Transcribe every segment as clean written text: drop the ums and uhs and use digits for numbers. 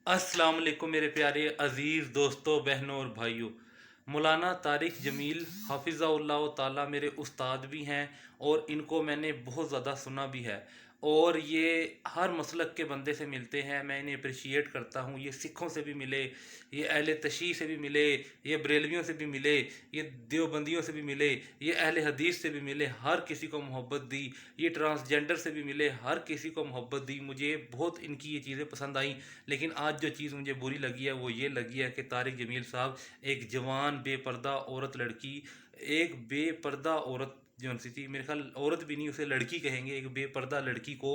अस्सलाम वालेकुम मेरे प्यारे अज़ीज़ दोस्तों, बहनों और भाइयों। मौलाना तारिक जमील हाफिज़हुल्लाह ताला मेरे उस्ताद भी हैं और इनको मैंने बहुत ज़्यादा सुना भी है। और ये हर मसलक के बंदे से मिलते हैं, मैं इन्हें अप्रिशिएट करता हूँ। ये सिखों से भी मिले, ये अहले तशय्युअ से भी मिले, ये बरेलवियों से भी मिले, ये देवबंदियों से भी मिले, ये अहले हदीस से भी मिले, हर किसी को मोहब्बत दी। ये ट्रांसजेंडर से भी मिले, हर किसी को मोहब्बत दी। मुझे बहुत इनकी ये चीज़ें पसंद आई। लेकिन आज जो चीज़ मुझे बुरी लगी है वो ये लगी है कि तारिक जमील साहब एक जवान बेपर्दा औरत लड़की, एक बेपर्दा औरत जो सी थी, मेरे ख्याल औरत भी नहीं उसे लड़की कहेंगे, एक बेपर्दा लड़की को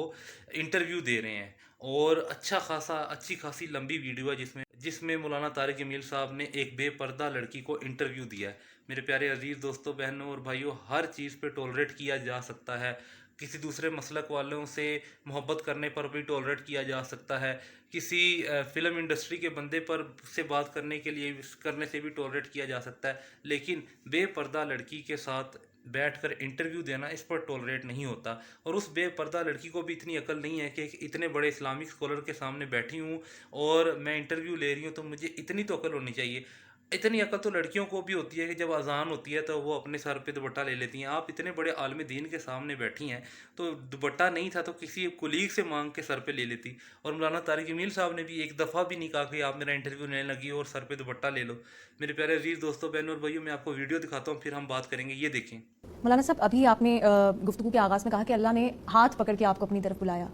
इंटरव्यू दे रहे हैं। और अच्छी खासी लंबी वीडियो है जिसमें जिसमें मौलाना तारिक जमील साहब ने एक बेपर्दा लड़की को इंटरव्यू दिया है। मेरे प्यारे अजीज़ दोस्तों, बहनों और भाइयों, हर चीज़ पे टॉलरेट किया जा सकता है। किसी दूसरे मसलक वालों से मोहब्बत करने पर भी टॉलरेट किया जा सकता है। किसी फ़िल्म इंडस्ट्री के बंदे पर से बात करने से भी टॉलरेट किया जा सकता है। लेकिन बेपर्दा लड़की के साथ बैठकर इंटरव्यू देना, इस पर टॉलरेट नहीं होता। और उस बेपर्दा लड़की को भी इतनी अकल नहीं है कि इतने बड़े इस्लामिक स्कॉलर के सामने बैठी हूँ और मैं इंटरव्यू ले रही हूँ, तो मुझे इतनी तो अकल होनी चाहिए। इतनी अकल तो लड़कियों को भी होती है कि जब अजान होती है तो वो अपने सर पे दुपट्टा ले लेती हैं। आप इतने बड़े आलिम दीन के सामने बैठी हैं, तो दुपट्टा नहीं था तो किसी कुलीग से मांग के सर पे ले लेती। और मौलाना तारिक जमील साहब ने भी एक दफ़ा भी नहीं कहा कि आप मेरा इंटरव्यू लेने लगी हो और सर पे दुपट्टा ले लो। मेरे प्यारे अजीज़ दोस्तों, बहनों और भाइयों, मैं आपको वीडियो दिखाता हूँ, फिर हम बात करेंगे। ये देखें। मौलाना साहब, अभी आपने गुफ्तगू के आगाज़ में कहा कि अल्लाह ने हाथ पकड़ के आपको अपनी तरफ बुलाया।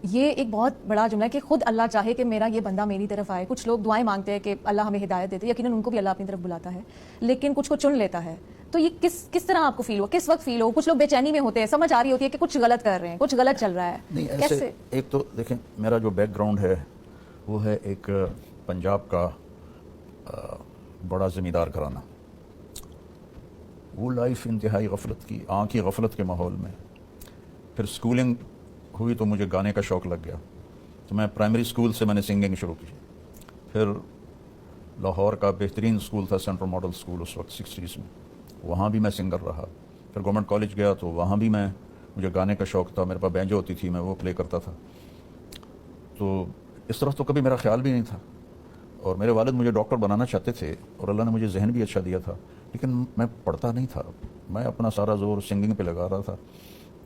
ये एक बहुत बड़ा जुमला है कि खुद अल्लाह चाहे कि मेरा ये बंदा मेरी तरफ आए। कुछ लोग दुआएं मांगते हैं कि अल्लाह हमें हिदायत देते, यकीनन उनको भी अल्लाह अपनी तरफ बुलाता है, लेकिन कुछ को चुन लेता है। तो ये किस तरह आपको फील हो, किस वक्त फील हो? कुछ लोग बेचैनी में होते हैं, समझ आ रही होती है कि कुछ गलत कर रहे हैं, कुछ गलत चल रहा है। नहीं, ऐसे कैसे? एक तो देखें, मेरा जो बैकग्राउंड है वो है एक पंजाब का बड़ा ज़मींदार घराना। वो लाइफ इंतहाई गफलत की, आँख की गफलत के माहौल में। फिर स्कूलिंग हुई तो मुझे गाने का शौक़ लग गया, तो मैं प्राइमरी स्कूल से मैंने सिंगिंग शुरू की। फिर लाहौर का बेहतरीन स्कूल था सेंट्रल मॉडल स्कूल उस वक्त 60s में, वहाँ भी मैं सिंगर रहा। फिर गवर्नमेंट कॉलेज गया तो वहाँ भी मुझे गाने का शौक़ था, मेरे पास बैंजो होती थी, मैं वो प्ले करता था। तो इस तरफ तो कभी मेरा ख्याल भी नहीं था। और मेरे वालिद मुझे डॉक्टर बनाना चाहते थे और अल्लाह ने मुझे जहन भी अच्छा दिया था, लेकिन मैं पढ़ता नहीं था। मैं अपना सारा ज़ोर सिंगिंग पे लगा रहा था।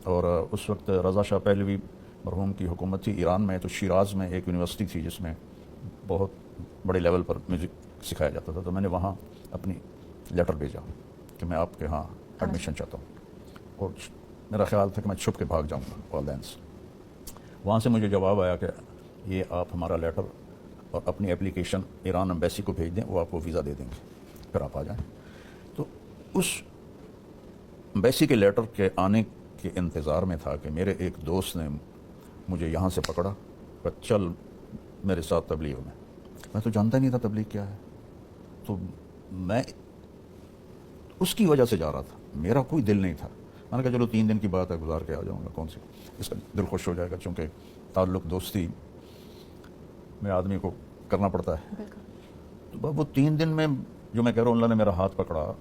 और उस वक्त रज़ा शाह पहलवी मरहूम की हुकूमत थी ईरान में, तो शिराज़ में एक यूनिवर्सिटी थी जिसमें बहुत बड़े लेवल पर म्यूज़िक सिखाया जाता था। तो मैंने वहाँ अपनी लेटर भेजा कि मैं आपके यहाँ एडमिशन चाहता हूँ, और मेरा ख्याल था कि मैं छुप के भाग जाऊँगा वालिदैन से। वहाँ से मुझे जवाब आया कि ये आप हमारा लेटर और अपनी एप्लीकेशन ईरान एम्बेसी को भेज दें, वो आपको वीज़ा दे देंगे, फिर आप आ जाएं। तो उस एम्बेसी के लेटर के आने के इंतज़ार में था कि मेरे एक दोस्त ने मुझे यहाँ से पकड़ा और चल मेरे साथ तबलीग में। मैं तो जानता नहीं था तबलीग क्या है, तो मैं उसकी वजह से जा रहा था, मेरा कोई दिल नहीं था। मैंने कहा चलो 3 दिन की बात है, गुजार के आ जाऊँगा, कौन सी इसका दिल खुश हो जाएगा, चूँकि ताल्लुक़ दोस्ती में आदमी को करना पड़ता है। तो वो 3 दिन में, जो मैं कह रहा हूँ, अल्लाह ने मेरा हाथ पकड़ा।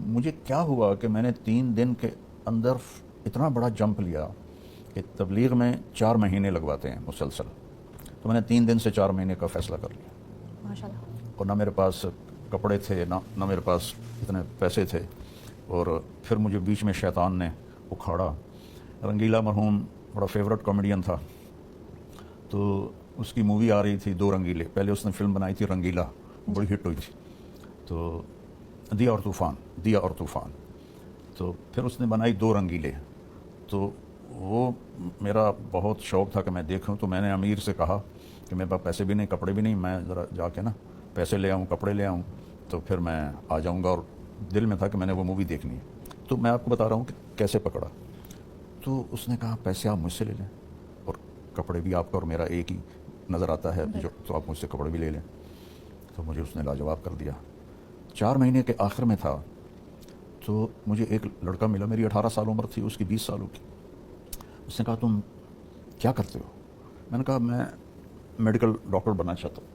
मुझे क्या हुआ कि मैंने 3 दिन के अंदर इतना बड़ा जंप लिया कि तबलीग में 4 महीने लगवाते हैं मुसलसल, तो मैंने 3 दिन से 4 महीने का फ़ैसला कर लिया। माशाल्लाह। और ना मेरे पास कपड़े थे, ना मेरे पास इतने पैसे थे। और फिर मुझे बीच में शैतान ने उखाड़ा। रंगीला मरहूम बड़ा फेवरेट कॉमेडियन था, तो उसकी मूवी आ रही थी 2 रंगीले। पहले उसने फिल्म बनाई थी रंगीला, बड़ी हिट हुई थी, तो दिया और तूफ़ान। तो फिर उसने बनाई 2 रंगीले। तो वो मेरा बहुत शौक़ था कि मैं देखूं। तो मैंने अमीर से कहा कि मेरे पास पैसे भी नहीं, कपड़े भी नहीं, मैं ज़रा जाके ना पैसे ले आऊँ, कपड़े ले आऊँ, तो फिर मैं आ जाऊँगा। और दिल में था कि मैंने वो मूवी देखनी है। तो मैं आपको बता रहा हूँ कि कैसे पकड़ा। तो उसने कहा पैसे आप मुझसे ले लें और कपड़े भी आपका और मेरा एक ही नज़र आता है, जो तो आप मुझसे कपड़े भी ले लें। तो मुझे उसने लाजवाब कर दिया। 4 महीने के आखिर में था, तो मुझे एक लड़का मिला, मेरी 18 साल उम्र थी, उसकी 20 सालों की। उसने कहा तुम क्या करते हो? मैंने कहा मैं मेडिकल डॉक्टर बनना चाहता हूँ।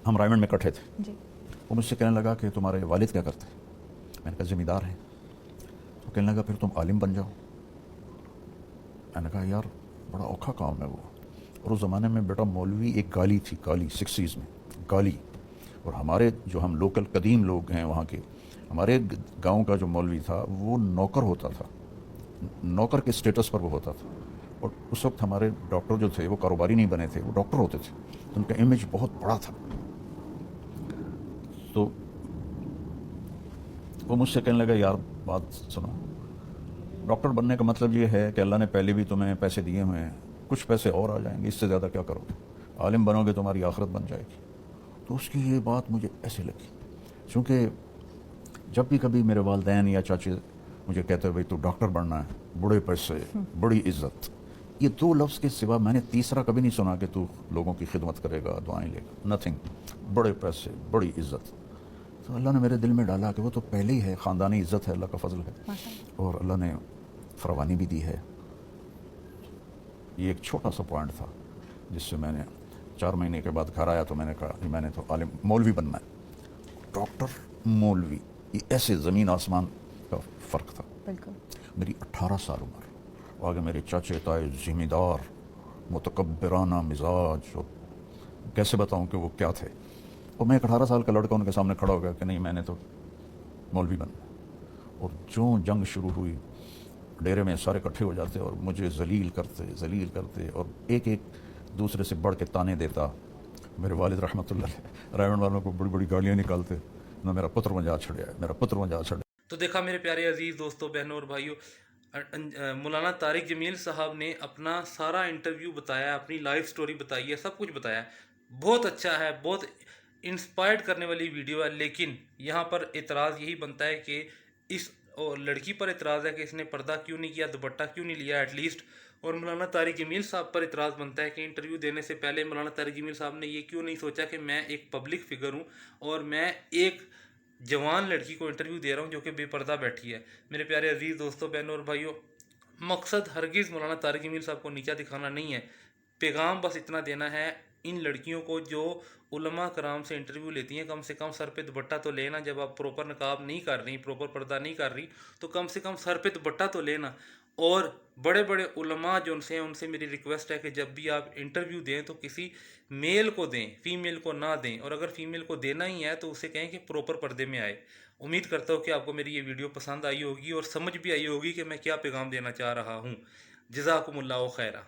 हम रायमंड में इकट्ठे थे जी। वो मुझसे कहने लगा कि तुम्हारे वालिद क्या करते हैं? मैंने कहा ज़मींदार हैं। तो कहने लगा फिर तुम आलिम बन जाओ। मैंने कहा यार बड़ा औखा काम है वो, اور اس زمانے میں بیٹا مولوی ایک گالی تھی، گالی 60s میں گالی. اور ہمارے جو ہم لوکل قدیم لوگ ہیں وہاں کے، ہمارے گاؤں کا جو مولوی تھا وہ نوکر ہوتا تھا، نوکر کے اسٹیٹس پر وہ ہوتا تھا. اور اس وقت ہمارے ڈاکٹر جو تھے وہ کاروباری نہیں بنے تھے، وہ ڈاکٹر ہوتے تھے، ان کا امیج بہت بڑا تھا. تو وہ مجھ سے کہنے لگا یار بات سنو، ڈاکٹر بننے کا مطلب یہ ہے کہ اللہ نے پہلے بھی تمہیں پیسے دیے ہوئے ہیں، کچھ پیسے اور آ جائیں گے، اس سے زیادہ کیا کرو گے؟ عالم بنو گے تمہاری آخرت بن جائے گی. تو اس کی یہ بات مجھے ایسے لگی، چونکہ جب بھی کبھی میرے والدین یا چاچے مجھے کہتے بھائی تو ڈاکٹر بننا ہے، بڑے پیسے، بڑی عزت، یہ دو لفظ کے سوا میں نے تیسرا کبھی نہیں سنا کہ تو لوگوں کی خدمت کرے گا، دعائیں لے گا، نتھنگ. بڑے پیسے، بڑی عزت. تو اللہ نے میرے دل میں ڈالا کہ وہ تو پہلے ہی ہے، خاندانی عزت ہے، اللہ کا فضل ہے، اور اللہ نے فراوانی بھی دی ہے. یہ ایک چھوٹا سا پوائنٹ تھا جس سے میں نے 4 مہینے کے بعد گھر آیا تو میں نے کہا کہ میں نے تو عالم مولوی بننا ہے. ڈاکٹر، مولوی، یہ ایسے زمین آسمان کا فرق تھا. بالکل. میری 18 سال عمر، آگے میرے چاچے تائے ذمہ دار، متکبرانہ مزاج، اور کیسے بتاؤں کہ وہ کیا تھے. اور میں ایک 18 سال کا لڑکا ان کے سامنے کھڑا ہو گیا کہ نہیں میں نے تو مولوی بننا. اور جو جنگ شروع ہوئی، ڈیرے میں سارے اکٹھے ہو جاتے اور مجھے ذلیل کرتے اور ایک ایک دوسرے سے بڑھ کے تانے دیتا. میرے والد رحمۃ اللہ علیہ رائمنڈ والوں کو بڑی بڑی گالیاں نکالتے، نہ میرا پتر وجہ چھڑیا ہے، میرا پتر وجہ چھڑیا. تو دیکھا میرے پیارے عزیز دوستوں، بہنوں اور بھائیوں، مولانا طارق جمیل صاحب نے اپنا سارا انٹرویو بتایا، اپنی لائف سٹوری بتائی ہے، سب کچھ بتایا. بہت اچھا ہے، بہت انسپائرڈ کرنے والی ویڈیو ہے. لیکن یہاں پر اعتراض یہی بنتا ہے کہ اس لڑکی پر اعتراض ہے کہ اس نے پردہ کیوں نہیں کیا، دوپٹہ کیوں نہیں لیا ایٹ لیسٹ. اور مولانا طارق جمیل صاحب پر اعتراض بنتا ہے کہ انٹرویو دینے سے پہلے مولانا طارق جمیل صاحب نے یہ کیوں نہیں سوچا کہ میں ایک پبلک فگر ہوں اور میں ایک جوان لڑکی کو انٹرویو دے رہا ہوں جو کہ بے پردہ بیٹھی ہے. میرے پیارے عزیز دوستوں، بہنوں اور بھائیوں، مقصد ہرگز مولانا طارق جمیل صاحب کو نیچا دکھانا نہیں ہے. پیغام بس اتنا دینا ہے ان لڑکیوں کو جو علماء کرام سے انٹرویو لیتی ہیں، کم سے کم سر پہ دوپٹہ تو لینا. جب آپ پروپر نقاب نہیں کر رہی، پروپر پردہ نہیں کر رہی، تو کم سے کم سر پہ دوپٹہ تو لینا. اور بڑے بڑے علماء جو ان سے میری ریکویسٹ ہے کہ جب بھی آپ انٹرویو دیں تو کسی میل کو دیں، فیمیل کو نہ دیں. اور اگر فیمیل کو دینا ہی ہے تو اسے کہیں کہ پروپر پردے میں آئے. امید کرتا ہوں کہ آپ کو میری یہ ویڈیو پسند آئی ہوگی اور سمجھ بھی آئی ہوگی کہ میں کیا پیغام دینا چاہ رہا ہوں. جزاکم اللہ خیرہ.